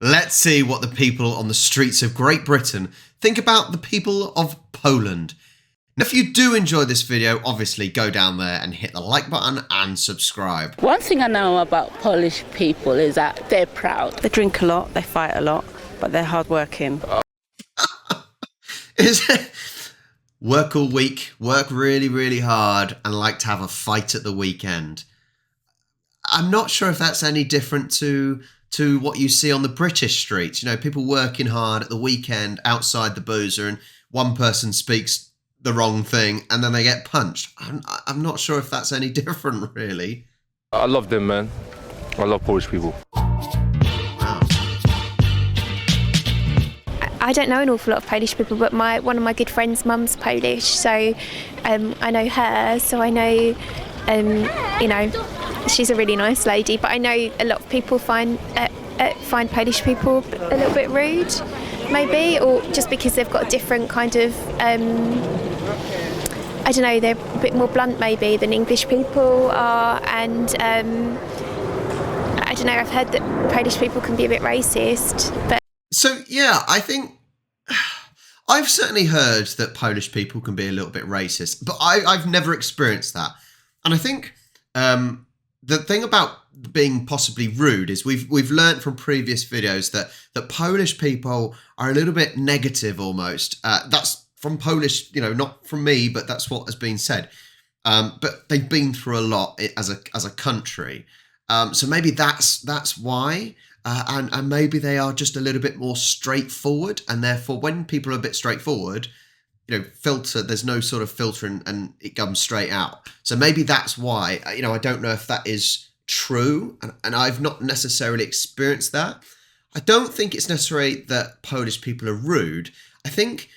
Let's see what the people on the streets of Great Britain think about the people of Poland. Now, if you do enjoy this video, obviously go down there and hit the like button and subscribe. One thing I know about Polish people is that they're proud. They drink a lot, they fight a lot, but they're hardworking. Is it? Work all week, work really, really hard, and like to have a fight at the weekend. I'm not sure if that's any different to what you see on the British streets. You know, people working hard at the weekend outside the boozer, and one person speaks the wrong thing and then they get punched. I'm not sure if that's any different, really. I love them, man. I love Polish people. Wow. I don't know an awful lot of Polish people, but one of my good friends' mum's Polish, so I know her. So I know, she's a really nice lady. But I know a lot of people find Polish people a little bit rude, maybe, or just because they've got a different kind of. I don't know. They're a bit more blunt, maybe, than English people are, and I don't know. I've heard that Polish people can be a bit racist, but. So, yeah, I think I've certainly heard that Polish people can be a little bit racist, but I've never experienced that. And I think the thing about being possibly rude is we've learned from previous videos that Polish people are a little bit negative almost. That's from Polish, not from me, but that's what has been said. But they've been through a lot as a country. So maybe that's why. And maybe they are just a little bit more straightforward, and therefore when people are a bit straightforward, there's no sort of filter and it comes straight out. So maybe that's why, I don't know if that is true, and I've not necessarily experienced that. I don't think it's necessarily that Polish people are rude. I think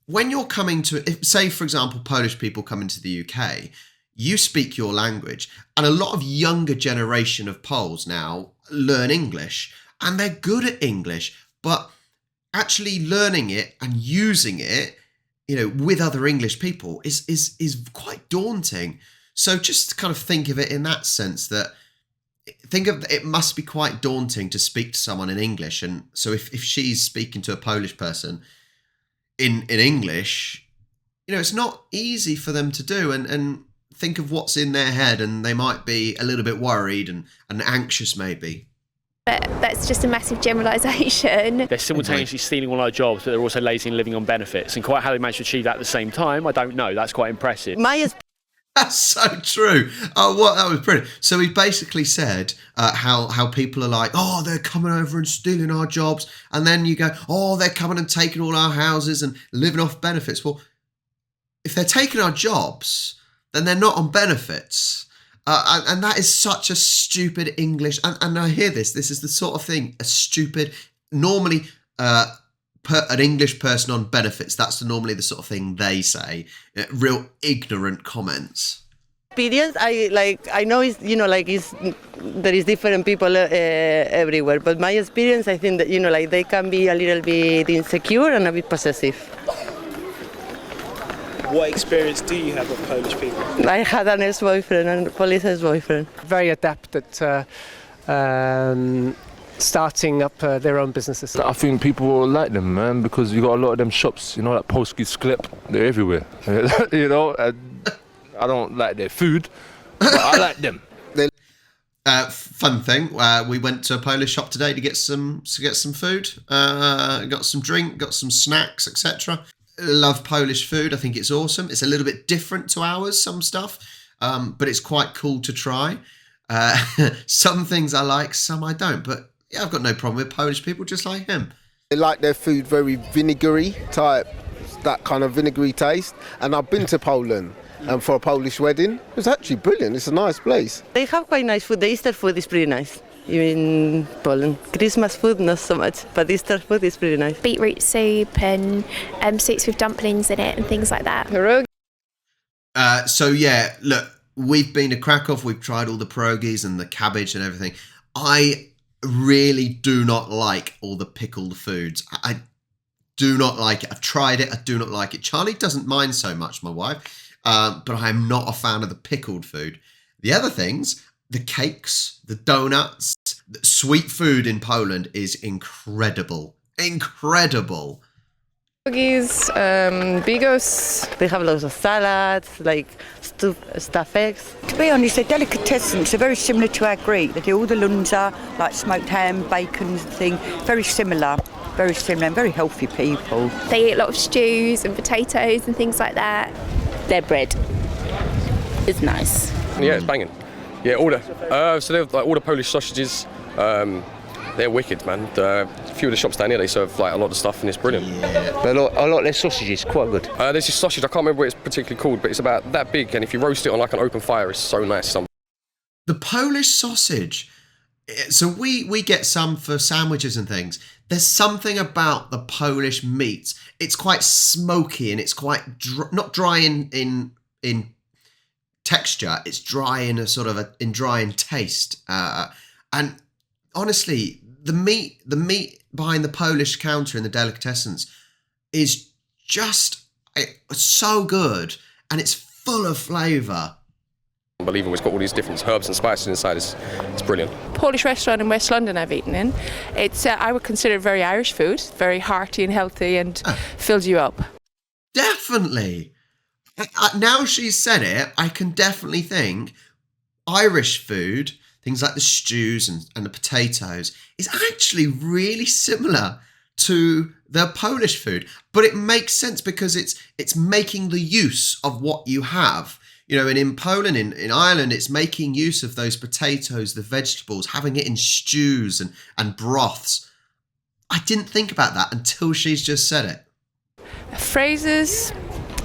when you're coming to, say for example, Polish people come into the UK, you speak your language, and a lot of younger generation of Poles now learn English, and they're good at English, but actually learning it and using it, with other English people is quite daunting. So just kind of think of it in that sense, that it must be quite daunting to speak to someone in English. And so if she's speaking to a Polish person in English, it's not easy for them to do, and think of what's in their head, and they might be a little bit worried and anxious maybe. But that's just a massive generalisation. They're simultaneously stealing all our jobs, but they're also lazy and living on benefits. And quite how they manage to achieve that at the same time, I don't know. That's quite impressive. That's so true. Oh, that was brilliant. So he basically said how people are like, oh, they're coming over and stealing our jobs. And then you go, oh, they're coming and taking all our houses and living off benefits. Well, if they're taking our jobs, then they're not on benefits. And that is such a stupid English. And I hear this is the sort of thing, normally an English person on benefits, that's normally the sort of thing they say. Real ignorant comments. Experience, I know there is different people everywhere, but my experience, I think that they can be a little bit insecure and a bit possessive. What experience do you have of Polish people? I had an ex-boyfriend, a police ex-boyfriend. Very adept at starting up their own businesses. I think people will like them, man, because you got a lot of them shops, like Polski Sklep, they're everywhere. I don't like their food, but I like them. Fun thing, we went to a Polish shop today to get some food, got some drink, got some snacks, etc. Love Polish food. I think it's awesome. It's a little bit different to ours, some stuff, but it's quite cool to try. Some things I like, some I don't, but yeah, I've got no problem with Polish people, just like him. They like their food very vinegary type, that kind of vinegary taste. And I've been to Poland for a Polish wedding. It was actually brilliant. It's a nice place. They have quite nice food. The Easter food is pretty nice in Poland. Christmas food, not so much, but Easter food is pretty nice. Beetroot soup and soups with dumplings in it and things like that. So yeah, look, we've been to Krakow, we've tried all the pierogies and the cabbage and everything. I really do not like all the pickled foods. I do not like it. I've tried it, I do not like it. Charlie doesn't mind so much, my wife, but I'm not a fan of the pickled food. The other things, the cakes, the donuts, the sweet food in Poland is incredible. Incredible. Cookies, bigos. They have lots of salads, like stuffed eggs. To be honest, they're delicatessens. They're very similar to our Greek. They do all the lunza, like smoked ham, bacon and thing. Very similar and very healthy people. They eat a lot of stews and potatoes and things like that. Their bread is nice. Yeah, it's banging. Yeah, so they've like all the Polish sausages. They're wicked, man. A few of the shops down here, they serve like a lot of stuff, and it's brilliant. Yeah. But I like their sausages, quite good. There's this sausage, I can't remember what it's particularly called, but it's about that big, and if you roast it on like an open fire, it's so nice. The Polish sausage. So we get some for sandwiches and things. There's something about the Polish meat. It's quite smoky and it's quite not dry in texture. It's dry in a sort of dry in taste. And honestly, the meat behind the Polish counter in the delicatessens is just so good, and it's full of flavour. Unbelievable. It's got all these different herbs and spices inside. It's brilliant. Polish restaurant in West London I've eaten in. It's I would consider it very Irish food, very hearty and healthy, and fills you up. Definitely. Now she's said it, I can definitely think Irish food, things like the stews and the potatoes, is actually really similar to the Polish food. But it makes sense because it's making the use of what you have. You know, and in Poland, in Ireland, it's making use of those potatoes, the vegetables, having it in stews and broths. I didn't think about that until she's just said it. Phrases,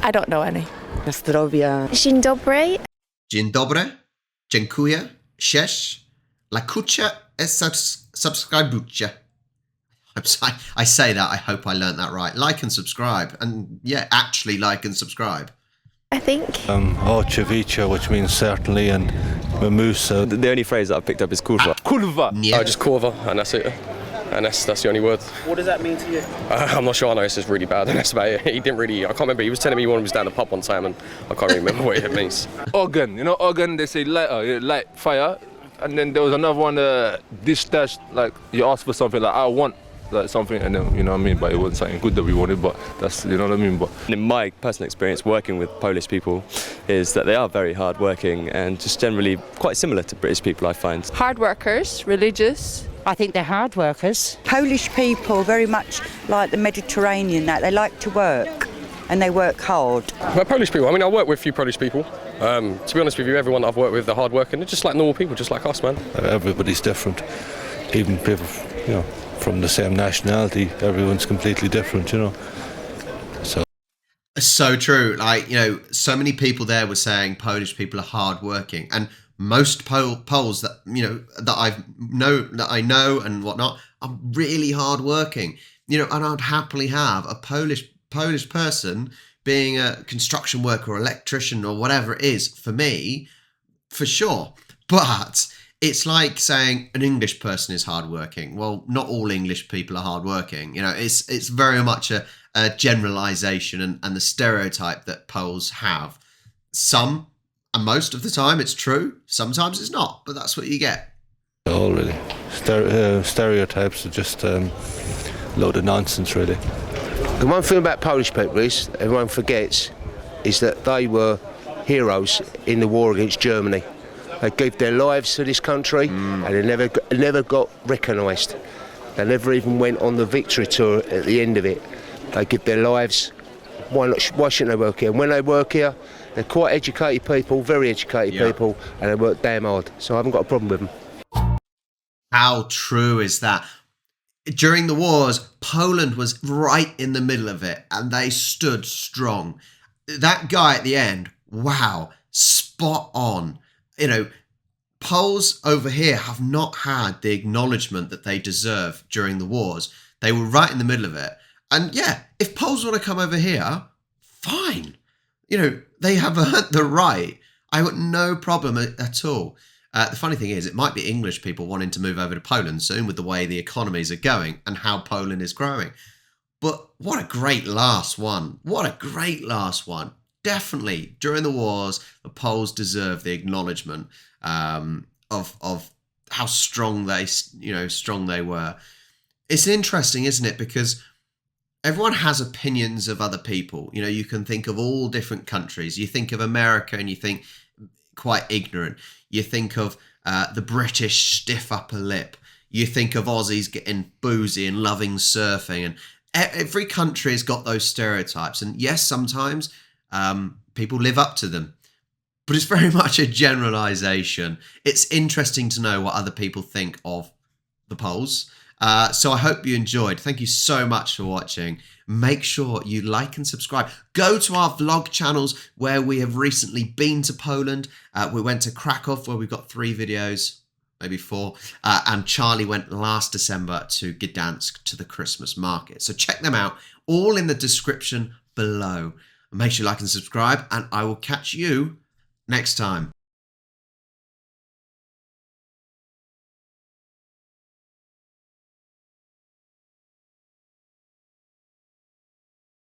I don't know any. Zdrowia. Dzień dobry. Dzień dobry. Dziękuję. Cześć. Lajkujcie i subskrybujcie. I say that, I hope I learnt that right. Like and subscribe. And yeah, actually like and subscribe. I think. Oczywiście, which means certainly, and Mamusa. The only phrase that I've picked up is kurwa. Kurwa! Yeah. Just kurwa, and that's it. And that's the only word. What does that mean to you? I'm not sure. I know it's just really bad, and that's about it. He didn't really. I can't remember. He was telling me he was down the pub one time, and I can't really remember what it means. Organ, you know, organ. They say light fire, and then there was another one. Dish dash, like you ask for something, like I want. Like something, and then, you know what I mean, but it wasn't something good that we wanted, but that's, you know what I mean. But in my personal experience working with Polish people is that they are very hard working and just generally quite similar to British people, I find. Hard workers, religious. I think they're hard workers. Polish people very much like the Mediterranean, that they like to work and they work hard. Well, Polish people, I mean, I work with a few Polish people. To be honest with you, everyone I've worked with, they're hard working. They're just like normal people, just like us, man. Everybody's different. Even people, you know, from the same nationality, everyone's completely different, you know. So true. Like, you know, so many people there were saying Polish people are hardworking, and most Poles that, you know, that I know and whatnot are really hardworking. You know, and I'd happily have a Polish person being a construction worker or electrician or whatever it is for me, for sure. But it's like saying an English person is hardworking. Well, not all English people are hardworking. You know, it's very much a generalization and the stereotype that Poles have. Some, and most of the time it's true. Sometimes it's not, but that's what you get. All really. Stereotypes are just a load of nonsense, really. The one thing about Polish people is, everyone forgets, is that they were heroes in the war against Germany. They gave their lives to this country, and they never got recognised. They never even went on the victory tour at the end of it. They give their lives. Why shouldn't they work here? And when they work here, they're quite educated people, very educated people, and they work damn hard. So I haven't got a problem with them. How true is that? During the wars, Poland was right in the middle of it, and they stood strong. That guy at the end, wow, spot on. You know, Poles over here have not had the acknowledgement that they deserve during the wars. They were right in the middle of it. And yeah, if Poles want to come over here, fine. You know, they have earned the right. I got no problem at all. The funny thing is, it might be English people wanting to move over to Poland soon with the way the economies are going and how Poland is growing. But what a great last one. What a great last one. Definitely, during the wars, the Poles deserve the acknowledgement of of how strong they were. It's interesting, isn't it? Because everyone has opinions of other people. You know, you can think of all different countries. You think of America and you think quite ignorant. You think of the British stiff upper lip. You think of Aussies getting boozy and loving surfing. And every country has got those stereotypes. And yes, sometimes people live up to them. But it's very much a generalization. It's interesting to know what other people think of the Poles. So I hope you enjoyed. Thank you so much for watching. Make sure you like and subscribe. Go to our vlog channels where we have recently been to Poland. We went to Krakow where we've got 3 videos, maybe 4. And Charlie went last December to Gdansk to the Christmas market. So check them out, all in the description below. Make sure you like and subscribe, and I will catch you next time.